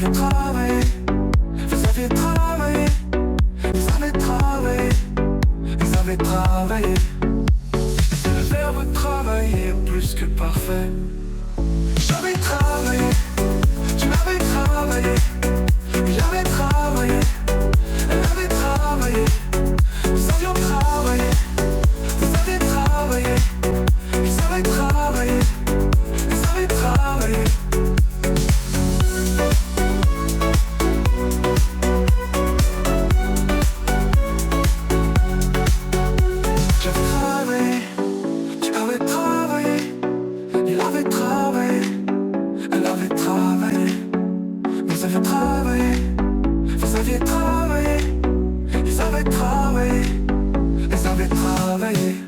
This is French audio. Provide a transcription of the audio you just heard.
avez travaillé, vous avez travaillé, vous avez travaillé, vous avez travaillé. Le verbe travailler est plus que parfait. J'avais travaillé, tu avais travaillé, il avait travaillé, elle avait travaillé, nous avions travaillé, vous avez travaillé, ils avaient travaillé, ils avaient travaillé. J'avais travaillé, tu avais travaillé, il avait travaillé, elle avait travaillé, vous avez travaillé, vous aviez travaillé, ils avaient travaillé, ils avaient travaillé.